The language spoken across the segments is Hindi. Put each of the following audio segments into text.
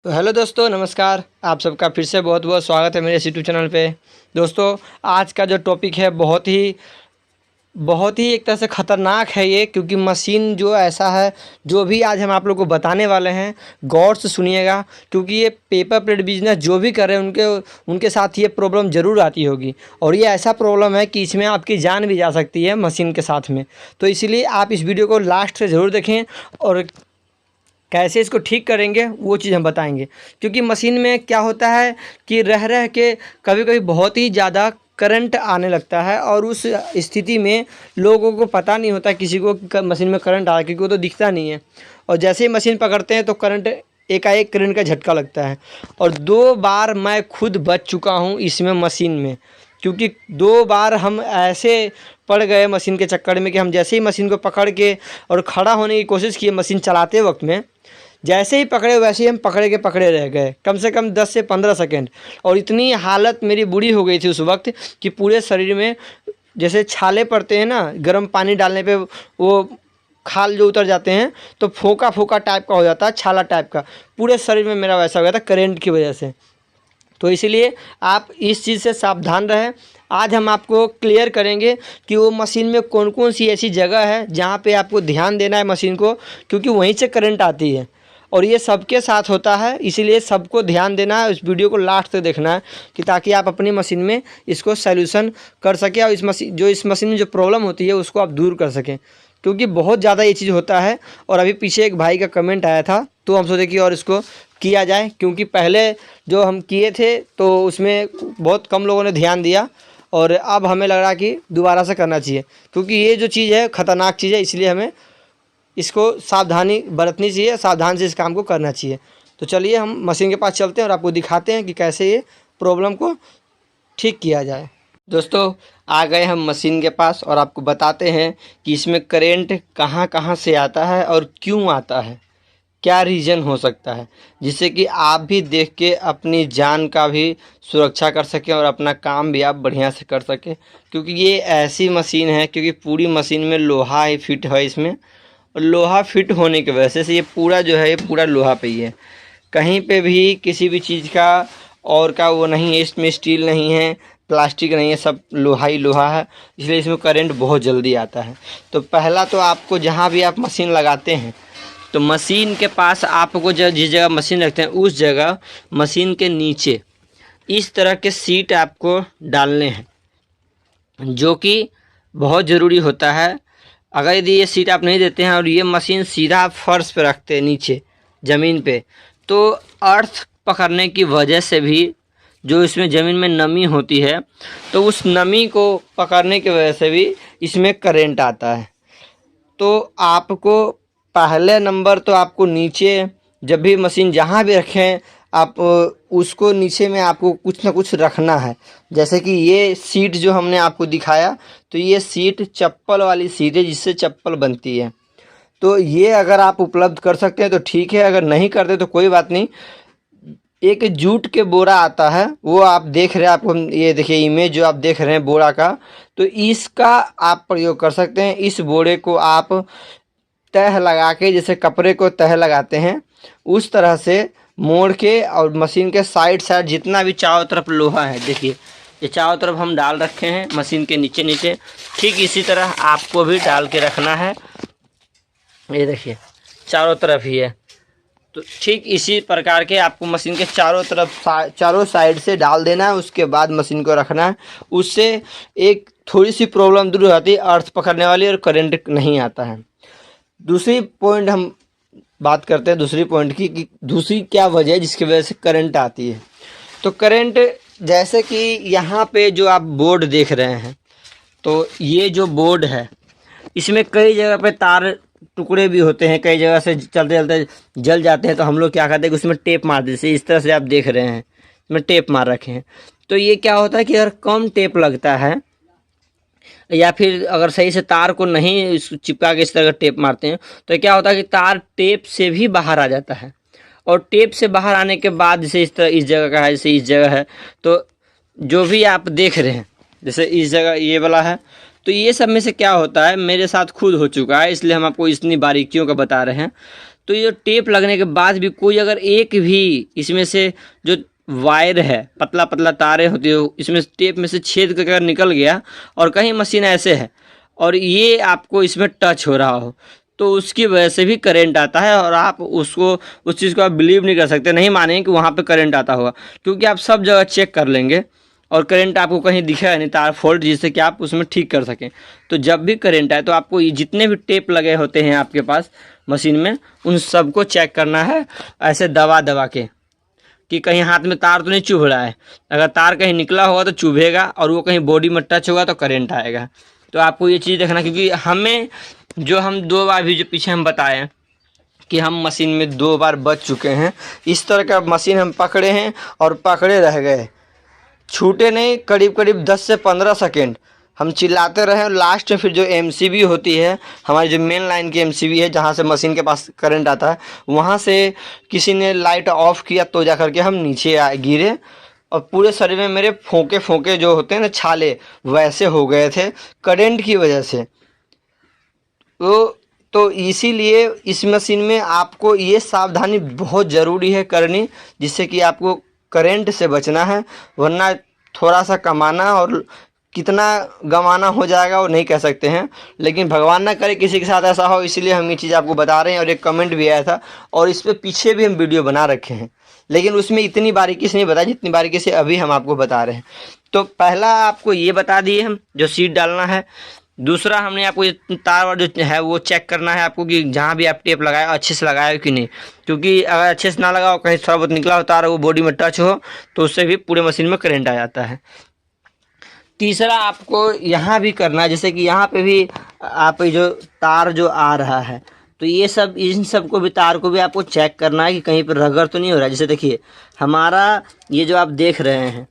तो हेलो दोस्तों, नमस्कार। आप सबका फिर से बहुत बहुत स्वागत है मेरे इस यूट्यूब चैनल पे। दोस्तों, आज का जो टॉपिक है बहुत ही एक तरह से ख़तरनाक है ये, क्योंकि मशीन जो ऐसा है, जो भी आज हम आप लोग को बताने वाले हैं, गौर से सुनिएगा। क्योंकि ये पेपर प्लेट बिजनेस जो भी कर रहे हैं उनके साथ ये प्रॉब्लम ज़रूर आती होगी। और ये ऐसा प्रॉब्लम है कि इसमें आपकी जान भी जा सकती है मशीन के साथ में। तो इसीलिए आप इस वीडियो को लास्ट से ज़रूर देखें और कैसे इसको ठीक करेंगे वो चीज़ हम बताएंगे। क्योंकि मशीन में क्या होता है कि रह रह के कभी कभी बहुत ही ज़्यादा करंट आने लगता है, और उस स्थिति में लोगों को पता नहीं होता किसी को कि मशीन में करंट आ रहा है, क्योंकि वो तो दिखता नहीं है। और जैसे ही मशीन पकड़ते हैं तो करंट एकाएक करंट का झटका लगता है। और 2 बार मैं खुद बच चुका हूँ इसमें मशीन में। क्योंकि 2 बार हम ऐसे पड़ गए मशीन के चक्कर में कि हम जैसे ही मशीन को पकड़ के और खड़ा होने की कोशिश की मशीन चलाते वक्त में, जैसे ही पकड़े वैसे ही हम पकड़े के पकड़े रह गए, कम से कम 10 से 15 सेकेंड। और इतनी हालत मेरी बुरी हो गई थी उस वक्त कि पूरे शरीर में जैसे छाले पड़ते हैं ना, गर्म पानी डालने पे वो खाल जो उतर जाते हैं, तो फोका फोका टाइप का हो जाता है, छाला टाइप का। पूरे शरीर में मेरा वैसा हो गया था करंट की वजह से। तो इसलिए आप इस चीज़ से सावधान रहें। आज हम आपको क्लियर करेंगे कि वो मशीन में कौन कौन सी ऐसी जगह है जहाँ पे आपको ध्यान देना है मशीन को, क्योंकि वहीं से करंट आती है। और ये सबके साथ होता है, इसीलिए सबको ध्यान देना है। इस वीडियो को लास्ट तक देखना है कि ताकि आप अपनी मशीन में इसको सॉल्यूशन कर सकें, और इस मशीन में जो प्रॉब्लम होती है उसको आप दूर कर सकें। क्योंकि बहुत ज़्यादा ये चीज़ होता है। और अभी पीछे एक भाई का कमेंट आया था, तो हम सोचे कि और इसको किया जाए। क्योंकि पहले जो हम किए थे तो उसमें बहुत कम लोगों ने ध्यान दिया, और अब हमें लग रहा कि दोबारा से करना चाहिए। क्योंकि ये जो चीज़ है ख़तरनाक चीज़ है, इसलिए हमें इसको सावधानी बरतनी चाहिए, सावधान से इस काम को करना चाहिए। तो चलिए हम मशीन के पास चलते हैं और आपको दिखाते हैं कि कैसे ये प्रॉब्लम को ठीक किया जाए। दोस्तों, आ गए हम मशीन के पास और आपको बताते हैं कि इसमें करंट कहाँ कहाँ से आता है और क्यों आता है, क्या रीज़न हो सकता है, जिससे कि आप भी देख के अपनी जान का भी सुरक्षा कर सकें और अपना काम भी आप बढ़िया से कर सकें। क्योंकि ये ऐसी मशीन है, क्योंकि पूरी मशीन में लोहा ही फिट है इसमें। और लोहा फिट होने की वजह से ये पूरा जो है, ये पूरा लोहा पे ही है। कहीं पे भी किसी भी चीज़ का और का वो नहीं है, इसमें स्टील नहीं है, प्लास्टिक नहीं है, सब लोहा ही लोहा है। इसलिए इसमें करंट बहुत जल्दी आता है। तो पहला तो आपको जहाँ भी आप मशीन लगाते हैं, तो मशीन के पास आपको जिस जगह मशीन रखते हैं उस जगह मशीन के नीचे इस तरह के सीट आपको डालने हैं, जो कि बहुत ज़रूरी होता है। अगर यदि ये सीट आप नहीं देते हैं और ये मशीन सीधा फर्श पे रखते हैं नीचे ज़मीन पे, तो अर्थ पकड़ने की वजह से भी जो इसमें ज़मीन में नमी होती है, तो उस नमी को पकड़ने की वजह से भी इसमें करंट आता है। तो आपको पहले नंबर तो आपको नीचे, जब भी मशीन जहाँ भी रखें, आप उसको नीचे में आपको कुछ ना कुछ रखना है। जैसे कि ये सीट जो हमने आपको दिखाया, तो ये सीट चप्पल वाली सीट है, जिससे चप्पल बनती है। तो ये अगर आप उपलब्ध कर सकते हैं तो ठीक है, अगर नहीं करते तो कोई बात नहीं। एक जूट के बोरा आता है, वो आप देख रहे हैं, आपको ये देखिए इमेज जो आप देख रहे हैं बोरा का, तो इसका आप प्रयोग कर सकते हैं। इस बोरे को आप तह लगा के, जैसे कपड़े को तह लगाते हैं उस तरह से मोड़ के, और मशीन के साइड साइड जितना भी चारों तरफ लोहा है, देखिए ये चारों तरफ हम डाल रखे हैं मशीन के नीचे नीचे। ठीक इसी तरह आपको भी डाल के रखना है। ये देखिए चारों तरफ ही है। तो ठीक इसी प्रकार के आपको मशीन के चारों तरफ चारों साइड से डाल देना है। उसके बाद मशीन को रखना है। उससे एक थोड़ी सी प्रॉब्लम दूर हो जाती है, अर्थ पकड़ने वाली, और करंट नहीं आता है। दूसरी पॉइंट हम बात करते हैं, दूसरी पॉइंट की, कि दूसरी क्या वजह है जिसकी वजह से करंट आती है। तो करंट, जैसे कि यहाँ पे जो आप बोर्ड देख रहे हैं, तो ये जो बोर्ड है इसमें कई जगह पे तार टुकड़े भी होते हैं, कई जगह से चलते चलते जल जाते हैं। तो हम लोग क्या करते हैं कि उसमें टेप मार देते हैं। इस तरह से आप देख रहे हैं इसमें टेप मार रखे हैं। तो ये क्या होता है कि अगर कम टेप लगता है, या फिर अगर सही से तार को नहीं चिपका के इस तरह का टेप मारते हैं, तो क्या होता है कि तार टेप से भी बाहर आ जाता है। और टेप से बाहर आने के बाद, जैसे इस तरह इस जगह का है, जैसे इस जगह है, तो जो भी आप देख रहे हैं, जैसे इस जगह ये वाला है, तो ये सब में से क्या होता है, मेरे साथ खुद हो चुका है, इसलिए हम आपको इतनी बारीकियों का बता रहे हैं। तो ये टेप लगने के बाद भी कोई अगर एक भी इसमें से जो वायर है, पतला पतला तारे होती है, इसमें टेप में से छेद करके अगर निकल गया और कहीं मशीन ऐसे है और ये आपको इसमें टच हो रहा हो, तो उसकी वजह से भी करंट आता है। और आप उसको उस चीज़ को आप बिलीव नहीं कर सकते, नहीं मानेंगे कि वहाँ पे करंट आता होगा, क्योंकि आप सब जगह चेक कर लेंगे और करंट आपको कहीं दिखेगा नहीं, तार फॉल्ट, जिससे कि आप उसमें ठीक कर सकें। तो जब भी करंट आए तो आपको ये जितने भी टेप लगे होते हैं आपके पास मशीन में, उन सबको चेक करना है ऐसे दबा दबा के, कि कहीं हाथ में तार तो नहीं चुभ रहा है। अगर तार कहीं निकला होगा तो चुभेगा, और वो कहीं बॉडी में टच होगा तो करंट आएगा। तो आपको ये चीज़ देखना, क्योंकि हमें जो हम 2 बार भी जो पीछे हम बताए कि हम मशीन में 2 बार बच चुके हैं, इस तरह का मशीन हम पकड़े हैं और पकड़े रह गए, छूटे नहीं। करीब करीब 10 से 15 सेकेंड हम चिल्लाते रहे और लास्ट में फिर जो एमसीबी होती है, हमारी जो मेन लाइन की एमसीबी है जहाँ से मशीन के पास करंट आता है, वहाँ से किसी ने लाइट ऑफ किया तो जा करके हम नीचे गिरे, और पूरे शरीर में मेरे फोंके फोंके जो होते हैं ना, छाले, वैसे हो गए थे करंट की वजह से। तो इसीलिए इस मशीन में आपको ये सावधानी बहुत ज़रूरी है करनी, जिससे कि आपको करंट से बचना है। वरना थोड़ा सा कमाना और कितना गंवाना हो जाएगा वो नहीं कह सकते हैं, लेकिन भगवान ना करे किसी के साथ ऐसा हो, इसीलिए हम ये चीज़ आपको बता रहे हैं। और एक कमेंट भी आया था और इस पे पीछे भी हम वीडियो बना रखे हैं, लेकिन उसमें इतनी बारीकी से नहीं बताया जितनी बारीकी से अभी हम आपको बता रहे हैं। तो पहला आपको ये बता दिए हम जो सीट डालना है। दूसरा हमने आपको ये तार वार जो है वो चेक करना है आपको, कि जहाँ भी आप टेप लगाए अच्छे से लगाए कि नहीं, क्योंकि अगर अच्छे से ना लगाओ, कहीं थोड़ा बहुत निकला हो तार, वो बॉडी में टच हो, तो उससे भी पूरे मशीन में करंट आ जाता है। तीसरा आपको यहाँ भी करना है, जैसे कि यहाँ पे भी आप जो तार जो आ रहा है, तो ये सब, इन सब को भी, तार को भी आपको चेक करना है कि कहीं पर रगड़ तो नहीं हो रहा है। जैसे देखिए हमारा ये जो आप देख रहे हैं,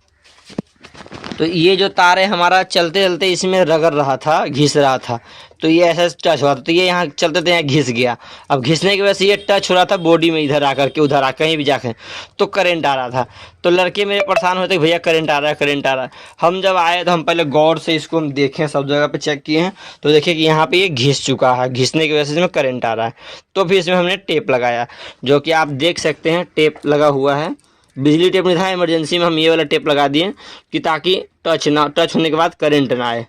तो ये जो तार है हमारा चलते चलते इसमें रगड़ रहा था, घिस रहा था, तो ये ऐसा टच हुआ था, तो ये यहाँ चलते थे यहाँ घिस गया। अब घिसने की वजह से ये टच हो रहा था बॉडी में, इधर आकर के उधर कहीं भी जाकर, तो करंट आ रहा था। तो लड़के मेरे परेशान होते भैया करंट आ रहा है, करंट आ रहा है। हम जब आए तो हम पहले गौर से इसको हम देखें, सब जगह पे चेक किए हैं, तो देखिए कि यहाँ पे ये घिस चुका है, घिसने की वजह से इसमें करंट आ रहा है। तो फिर इसमें हमने टेप लगाया, जो कि आप देख सकते हैं टेप लगा हुआ है। बिजली टेप नहीं था, इमरजेंसी में हम ये वाला टेप लगा दिए कि ताकि टच होने के बाद करंट ना आए।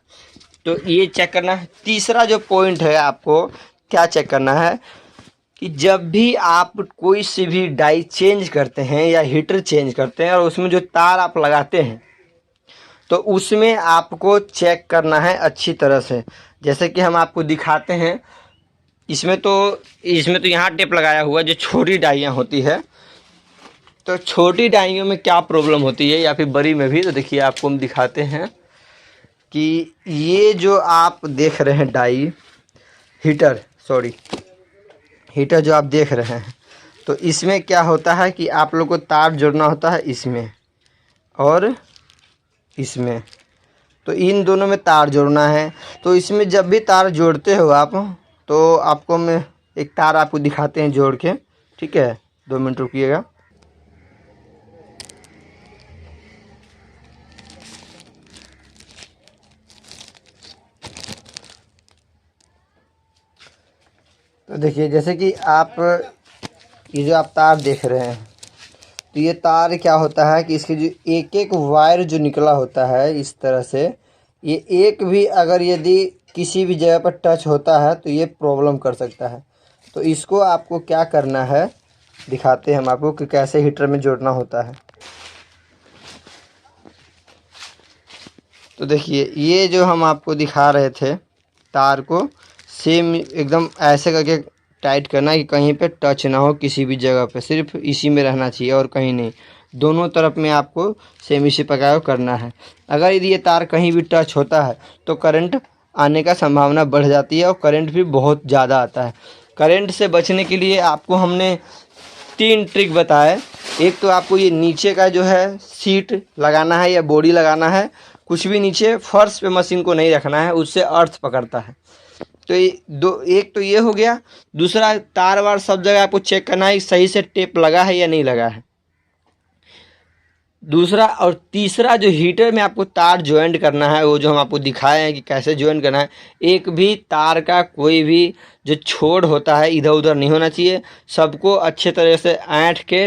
तो ये चेक करना है। तीसरा जो पॉइंट है आपको क्या चेक करना है, कि जब भी आप कोई सी भी डाई चेंज करते हैं या हीटर चेंज करते हैं और उसमें जो तार आप लगाते हैं, तो उसमें आपको चेक करना है अच्छी तरह से। जैसे कि हम आपको दिखाते हैं, इसमें तो यहाँ टेप लगाया हुआ, जो छोटी डाइयाँ होती है, तो छोटी डाइयों में क्या प्रॉब्लम होती है या फिर बड़ी में भी, तो देखिए आपको हम दिखाते हैं कि ये जो आप देख रहे हैं डाई हीटर जो आप देख रहे हैं, तो इसमें क्या होता है कि आप लोग को तार जोड़ना होता है इसमें और इसमें, तो इन दोनों में तार जोड़ना है। तो इसमें जब भी तार जोड़ते हो आप, तो आपको मैं एक तार आपको दिखाते हैं जोड़ के, ठीक है, 2 मिनट रुकिएगा। तो देखिए जैसे कि आप ये जो आप तार देख रहे हैं, तो ये तार क्या होता है कि इसके जो एक एक वायर जो निकला होता है इस तरह से, ये एक भी अगर यदि किसी भी जगह पर टच होता है तो ये प्रॉब्लम कर सकता है। तो इसको आपको क्या करना है, दिखाते हैं हम आपको कि कैसे हीटर में जोड़ना होता है। तो देखिए ये जो हम आपको दिखा रहे थे, तार को सेम एकदम ऐसे करके टाइट करना है कि कहीं पे टच ना हो, किसी भी जगह पे, सिर्फ इसी में रहना चाहिए और कहीं नहीं। दोनों तरफ में आपको सेम इसी प्रकार करना है। अगर यदि ये तार कहीं भी टच होता है तो करंट आने का संभावना बढ़ जाती है और करंट भी बहुत ज़्यादा आता है। करंट से बचने के लिए आपको हमने 3 ट्रिक बताए। एक तो आपको ये नीचे का जो है सीट लगाना है या बॉडी लगाना है, कुछ भी नीचे फर्श पे मशीन को नहीं रखना है, उससे अर्थ पकड़ता है। तो एक तो ये हो गया। दूसरा, तार वार सब जगह आपको चेक करना है सही से टेप लगा है या नहीं लगा है। दूसरा और तीसरा जो हीटर में आपको तार ज्वाइंट करना है, वो जो हम आपको दिखाए हैं कि कैसे ज्वाइंट करना है, एक भी तार का कोई भी जो छोड़ होता है इधर उधर नहीं होना चाहिए। सबको अच्छे तरह से ऐंठ के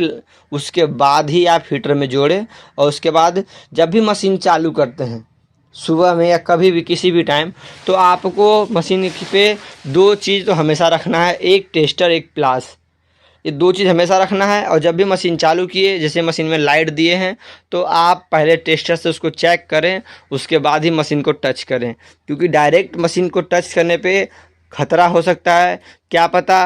उसके बाद ही आप हीटर में जोड़ें। और उसके बाद जब भी मशीन चालू करते हैं सुबह में या कभी भी किसी भी टाइम, तो आपको मशीन पे दो चीज़ तो हमेशा रखना है, एक टेस्टर एक प्लास, ये दो चीज़ हमेशा रखना है। और जब भी मशीन चालू किए, जैसे मशीन में लाइट दिए हैं, तो आप पहले टेस्टर से उसको चेक करें, उसके बाद ही मशीन को टच करें, क्योंकि डायरेक्ट मशीन को टच करने पे खतरा हो सकता है। क्या पता,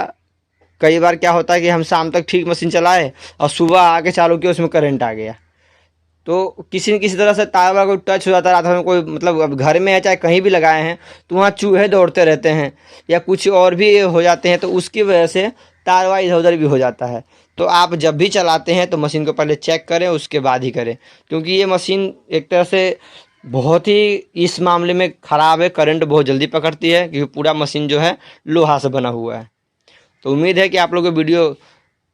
कई बार क्या होता है कि हम शाम तक ठीक मशीन चलाए और सुबह आके चालू किया उसमें करंट आ गया, तो किसी न किसी तरह से तार वार कोई टच हो जाता है। रात में कोई मतलब अब घर में है चाहे कहीं भी लगाए हैं, तो वहाँ चूहे दौड़ते रहते हैं या कुछ और भी हो जाते हैं, तो उसकी वजह से तार वार इधर उधर भी हो जाता है। तो आप जब भी चलाते हैं तो मशीन को पहले चेक करें, उसके बाद ही करें, क्योंकि ये मशीन एक तरह से बहुत ही इस मामले में ख़राब है, करंट बहुत जल्दी पकड़ती है, क्योंकि पूरा मशीन जो है लोहा से बना हुआ है। तो उम्मीद है कि आप लोगों को वीडियो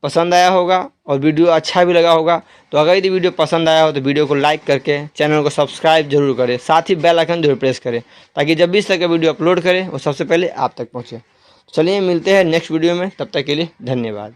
पसंद आया होगा और वीडियो अच्छा भी लगा होगा। तो अगर यदि वीडियो पसंद आया हो तो वीडियो को लाइक करके चैनल को सब्सक्राइब जरूर करें, साथ ही बेल आइकन जरूर प्रेस करें, ताकि जब भी इस तरह का वीडियो अपलोड करें वो सबसे पहले आप तक पहुँचे। चलिए मिलते हैं नेक्स्ट वीडियो में, तब तक के लिए धन्यवाद।